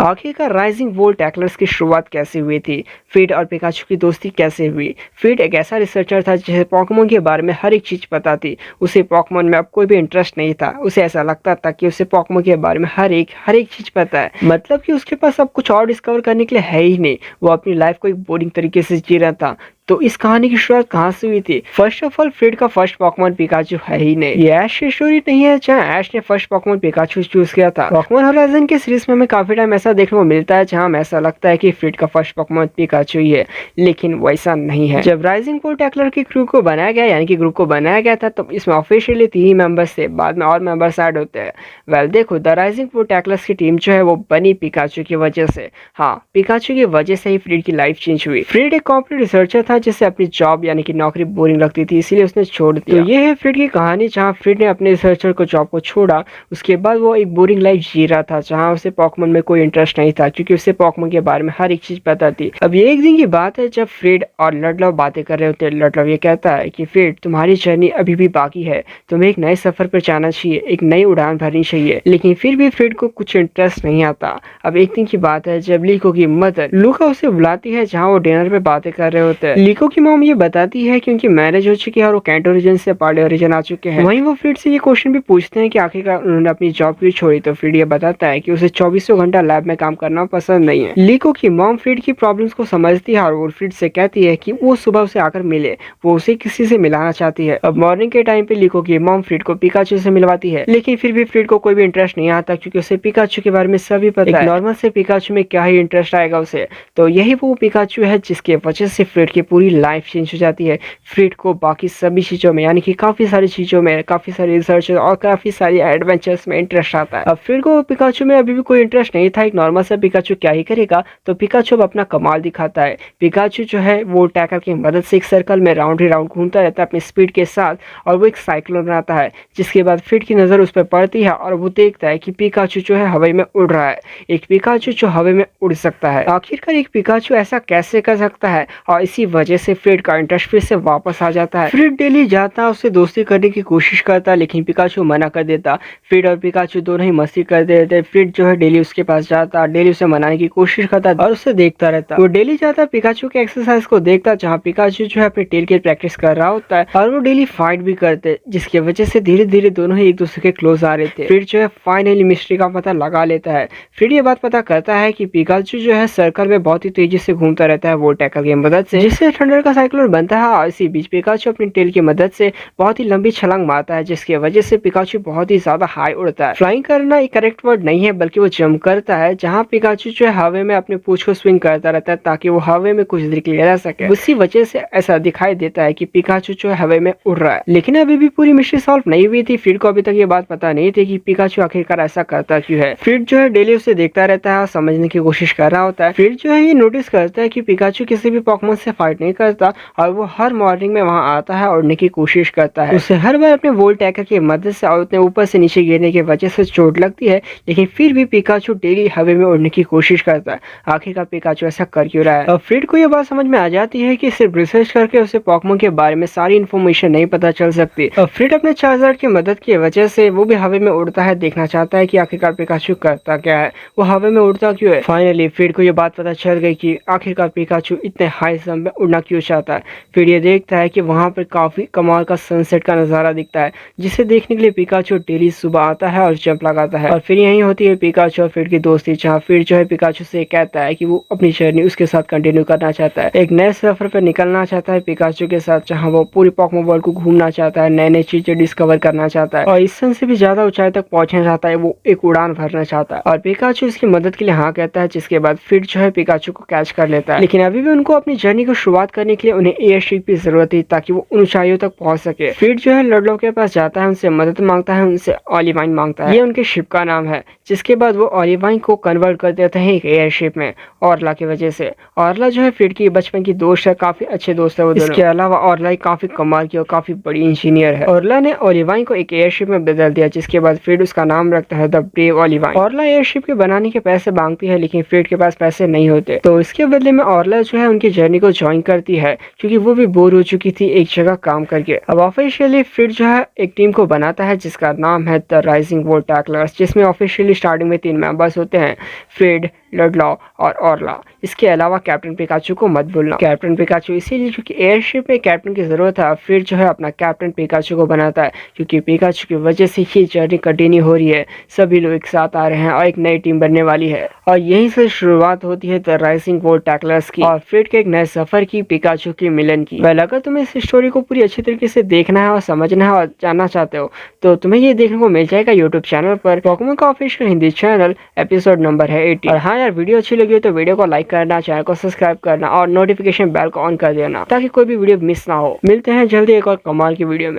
आखिरकार rising volt टैकलर्स की शुरुआत कैसे हुई थी? फ्रेड और पिकाचू की दोस्ती कैसे हुई? फ्रेड एक ऐसा रिसर्चर था जिसे पोकेमॉन के बारे में हर एक चीज पता थी। उसे पोकेमॉन में अब कोई भी इंटरेस्ट नहीं था। उसे ऐसा लगता था कि उसे पोकेमॉन के बारे में हर एक चीज पता है, मतलब कि उसके पास अब कुछ और डिस्कवर करने के लिए है ही नहीं। वो अपनी लाइफ को एक बोरिंग तरीके से जी रहा था। तो इस कहानी की शुरुआत कहाँ से हुई थी? फर्स्ट ऑफ ऑल, फ्रेड का फर्स्ट पोकेमॉन पिकाचू है ही नहीं। ये ऐश की स्टोरी नहीं है जहाँ ऐश ने फर्स्ट पोकेमॉन पिकाचू चूज किया था। पोकेमॉन होराइजन के सीरीज में हमें काफी टाइम ऐसा देखने को मिलता है जहाँ हमें ऐसा लगता है कि फ्रेड का फर्स्ट पोकेमॉन पिकाचू ही है, लेकिन वैसा नहीं है। जब राइजिंग वोल्ट टैकलर की क्रू को बनाया गया, यानी कि ग्रुप को बनाया गया था, तो इसमें ऑफिशियली 3 ही मेंबर्स थे। बाद में और मेंबर्स ऐड होते हैं। वेल देखो, द राइजिंग वोल्ट टैकलर्स की टीम जो है वो बनी पिकाचू की वजह से। हाँ, पिकाचू की वजह से ही फ्रेड की लाइफ चेंज हुई। फ्रेड एक कॉर्पोरेट रिसर्चर था जिसे अपनी जॉब यानी कि नौकरी बोरिंग लगती थी, इसीलिए उसने छोड़ दिया। तो ये है फ्रेड की कहानी, जहाँ फ्रेड ने अपने रिसर्चर को जॉब को छोड़ा। उसके बाद वो एक बोरिंग लाइफ जी रहा था जहाँ उसे पोकेमॉन में कोई इंटरेस्ट नहीं था, क्योंकि उसे पोकेमॉन के बारे में हर एक चीज पता थी। अब ये एक दिन की बात है जब फ्रेड और लडलव बातें कर रहे होते हैं। लडलव ये कहता है कि फ्रेड, तुम्हारी जर्नी अभी भी बाकी है, तुम्हें एक नए सफर पर जाना चाहिए, एक नई उड़ान भरनी चाहिए। लेकिन फिर भी फ्रेड को कुछ इंटरेस्ट नहीं आता। अब एक दिन की बात है जब लीको की मदर लूका उसे बुलाती है, जहाँ वो डिनर पे बातें कर रहे होते हैं। लीको की मॉम ये बताती है कि उनकी मैरिज हो चुकी है और वो कैंटो रीजन से पार्ले रीजन आ चुके हैं। वहीं वो फ्रेड से ये क्वेश्चन भी पूछते हैं कि आखिरकार उन्होंने अपनी जॉब क्यों छोड़ी। तो फ्रेड ये बताता है कि उसे 24 घंटा लैब में काम करना पसंद नहीं है। लीको की मॉम फ्रेड की प्रॉब्लम्स को समझती है और वो फ्रेड से कहती है कि वो सुबह उसे आकर मिले, वो उसे किसी से मिलाना चाहती है। अब मॉर्निंग के टाइम पे लीको की मॉम फ्रेड को पिकाचू से मिलवाती है, लेकिन फिर भी फ्रेड को कोई भी इंटरेस्ट नहीं आता, क्योंकि उसे पिकाचू के बारे में सभी पता है। नॉर्मल से पिकाचू में क्या ही इंटरेस्ट आएगा उसे। तो यही वो पिकाचू है जिसके वजह से फ्रेड की पूरी लाइफ चेंज हो जाती है। फ्रेड को बाकी सभी चीजों में, यानी कि काफी सारी चीजों में, काफी सारी रिसर्च और काफी सारी एडवेंचर्स में इंटरेस्ट आता है। अब फ्रेड को पिकाचू में अभी भी कोई इंटरेस्ट नहीं था। एक नॉर्मल सा पिकाचू क्या ही करेगा, तो पिकाचू अब अपना कमाल दिखाता है। पिकाचू जो है वो टैकल की मदद से एक सर्कल में राउंड ही राउंड घूमता रहता है अपनी स्पीड के साथ, और वो एक साइक्लोन बनाता है। जिसके बाद फ्रेड की नजर उस पर पड़ती है और वो देखता है कि पिकाचू जो है हवा में उड़ रहा है। एक पिकाचू जो हवा में उड़ सकता है। आखिरकार एक पिकाचू ऐसा कैसे कर सकता है, और इसी वजह से फ्रेड का इंटरेस्ट फिर से वापस आ जाता है। फ्रेड डेली जाता, उससे दोस्ती करने की कोशिश करता, लेकिन पिकाचू मना कर देता। फ्रेड और पिकाचू दोनों ही मस्ती करते रहते। फ्रेड जो है डेली उसके पास जाता, डेली उसे मनाने की कोशिश करता और उसे देखता रहता। वो डेली जाता पिकाचू के एक्सरसाइज को देखता, जहाँ पिकाचू जो है अपने टेल की प्रैक्टिस कर रहा होता है, और वो डेली फाइट भी करते, जिसकी वजह से धीरे धीरे दोनों ही एक दूसरे के क्लोज आ रहे थे। फ्रेड जो है फाइनली मिस्ट्री का पता लगा लेता है। फ्रेड ये बात पता करता है कि पिकाचू जो है सर्कल में बहुत ही तेजी से घूमता रहता है वोल्ट टैकल की मदद से, जिससे थंडर का साइक्लोन बनता है। और इसी बीच पिकाचू अपनी टेल की मदद से बहुत ही लंबी छलांग मारता है, जिसकी वजह से पिकाचू बहुत ही ज्यादा हाई उड़ता है। फ्लाइंग करना एक करेक्ट वर्ड नहीं है, बल्कि वो जंप करता है, जहाँ पिकाचू जो है हवा में अपने पूंछ को स्विंग करता रहता है ताकि वो हवा में कुछ देर के लिए रह सके। उसी वजह से ऐसा दिखाई देता है कि पिकाचू जो है हवा में उड़ रहा है। लेकिन अभी भी पूरी मिस्ट्री सॉल्व नहीं हुई थी। फ्रेड को अभी तक ये बात पता नहीं थी कि पिकाचू आखिरकार ऐसा करता क्यों है। फ्रेड जो है डेली उसे देखता रहता है और समझने की कोशिश कर रहा होता है। फ्रेड जो है ये नोटिस करता है कि पिकाचू किसी भी पोकेमॉन से फाइट नहीं करता, और वो हर मॉर्निंग में वहां आता है उड़ने की कोशिश करता है। उसे हर बार अपने वोल्ट टैकर की मदद से और उतने ऊपर से नीचे गिरने की वजह से चोट लगती है, लेकिन फिर भी पिकाचू डेली हवा में उड़ने की कोशिश करता है। आखिरकार पिकाचू ऐसा कर क्यों रहा है? अब फ्रेड को यह बात समझ में आ जाती है कि सिर्फ रिसर्च करके उसे पोकेमॉन के बारे में सारी इन्फॉर्मेशन नहीं पता चल सकती। अब फ्रेड अपने चार्जर की मदद की वजह से वो भी हवा में उड़ता है, देखना चाहता है कि आखिरकार पिकाचू करता क्या है, वो हवा में उड़ता क्यों है। फाइनली फ्रेड को यह बात पता चल गई कि आखिरकार पिकाचू इतने हाई जंप में उड़ना क्यों चाहता है। फिर ये देखता है कि वहां पर काफी कमाल का सनसेट का नजारा दिखता है, जिसे देखने के लिए पिकाचू डेली सुबह आता है और जंप लगाता है। और फिर यही होती है पिकाचू और फ्रेड की दोस्ती, जहाँ फ्रेड जो है पिकाचू से कहता है कि वो अपनी जर्नी उसके साथ कंटिन्यू करना चाहता है, एक नए सफर पर निकलना चाहता है पिकाचू के साथ, जहाँ वो पूरी पोकेमॉन वर्ल्ड को घूमना चाहता है, नए नए चीजें डिस्कवर करना चाहता है, और इस सन से भी ज्यादा ऊंचाई तक पहुंचना चाहता है। वो एक उड़ान भरना चाहता है, और पिकाचू इसकी मदद के लिए हाँ कहता है। जिसके बाद फ्रेड जो है पिकाचू को कैच कर लेता है, लेकिन अभी भी उनको अपनी जर्नी को शुरुआत करने के लिए उन्हें एयरशिप की जरूरत थी, ताकि वो उन ऊंचाइयों तक पहुंच सके। फ्रेड जो है लडलव के पास जाता है, उनसे मदद मांगता है, उनसे ओलिवाइन मांगता है, ये उनके शिप का नाम है। जिसके बाद वो ओलिवाइन को कन्वर्ट कर देते हैं एक एयरशिप में, ऑरला की वजह से। ऑरला जो है फ्रेड की बचपन की दोस्त है, काफी अच्छे दोस्त है वो दोनों। इसके अलावा ऑरला काफी कमाल की और काफी बड़ी इंजीनियर है। ऑरला ने ओलिवाइन को एक एयरशिप में बदल दिया, जिसके बाद फ्रेड उसका नाम रखता है द ब्रेव ओलिवाइन। ऑरला एयरशिप के बनाने के पैसे मांगती है, लेकिन फ्रेड के पास पैसे नहीं होते, तो इसके बदले में ऑरला जो है उनकी जर्नी को ज्वाइन करती है, क्योंकि वो भी बोर हो चुकी थी एक जगह काम करके। अब ऑफिशियली फ्रेड जो है एक टीम को बनाता है जिसका नाम है द राइजिंग वोल्ट टैकलर्स, जिसमें ऑफिशियली स्टार्टिंग में 3 मेंबर्स होते हैं, फ्रेड, लडलॉ और ऑरला। इसके अलावा कैप्टन पिकाचू को मत भूलना। कैप्टन पिकाचू इसीलिए क्योंकि एयरशिप में कैप्टन की जरूरत है। फ्रिड जो है अपना कैप्टन पिकाचू को बनाता है क्योंकि पिकाचू की वजह से ये जर्नी कंटिन्यू हो रही है। सभी लोग एक साथ आ रहे हैं और एक नई टीम बनने वाली है और यहीं से शुरुआत होती है द राइजिंग वोल्ट टैकलर्स की और फ्रिड के एक नए सफर की, पिकाचू की मिलन की। वेल, अगर तुम्हें इस स्टोरी को पूरी अच्छी तरीके से देखना है और समझना है और जानना चाहते हो तो तुम्हें ये देखने को मिल जाएगा यूट्यूब चैनल पर। पोकेमॉन का official Hindi channel, episode number है 80। और हाँ यार, वीडियो अच्छी लगी हो तो वीडियो को लाइक करना, चैनल को सब्सक्राइब करना और नोटिफिकेशन बेल को ऑन कर देना ताकि कोई भी वीडियो मिस ना हो। मिलते हैं जल्दी एक और कमाल की वीडियो में।